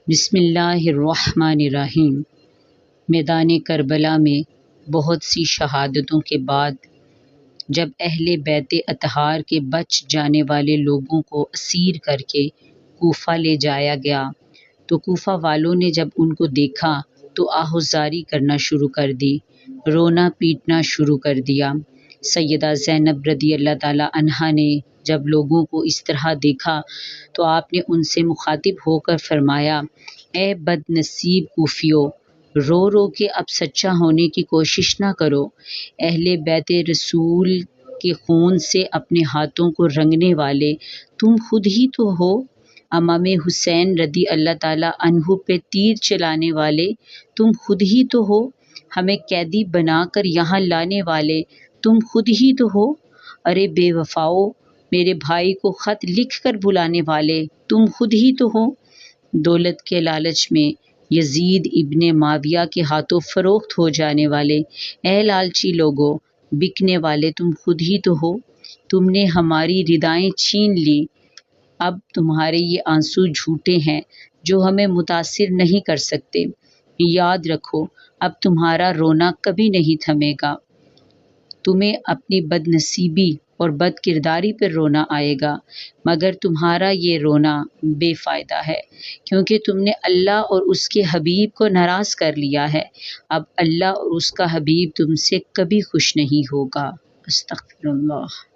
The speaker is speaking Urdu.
بسم اللہ الرحمن الرحیم۔ میدان کربلا میں بہت سی شہادتوں کے بعد جب اہل بیت اطہار کے بچ جانے والے لوگوں کو اسیر کر کے کوفہ لے جایا گیا تو کوفہ والوں نے جب ان کو دیکھا تو آہوازاری کرنا شروع کر دی، رونا پیٹنا شروع کر دیا۔ سیدہ زینب رضی اللہ تعالی عنہا نے جب لوگوں کو اس طرح دیکھا تو آپ نے ان سے مخاطب ہو کر فرمایا، اے بد نصیب کوفیو، رو رو کے اب سچا ہونے کی کوشش نہ کرو۔ اہل بیت رسول کے خون سے اپنے ہاتھوں کو رنگنے والے تم خود ہی تو ہو، امام حسین رضی اللہ تعالی عنہ پہ تیر چلانے والے تم خود ہی تو ہو، ہمیں قیدی بنا کر یہاں لانے والے تم خود ہی تو ہو، ارے بے وفاؤ، میرے بھائی کو خط لکھ کر بلانے والے تم خود ہی تو ہو، دولت کے لالچ میں یزید ابن معاویہ کے ہاتھوں فروخت ہو جانے والے اے لالچی لوگوں، بکنے والے تم خود ہی تو ہو، تم نے ہماری ردائیں چھین لی، اب تمہارے یہ آنسو جھوٹے ہیں جو ہمیں متاثر نہیں کر سکتے، یاد رکھو اب تمہارا رونا کبھی نہیں تھمے گا، تمہیں اپنی بد نصیبی اور بد کرداری پر رونا آئے گا، مگر تمہارا یہ رونا بے فائدہ ہے، کیونکہ تم نے اللہ اور اس کے حبیب کو ناراض کر لیا ہے، اب اللہ اور اس کا حبیب تم سے کبھی خوش نہیں ہوگا۔ استغفر اللہ۔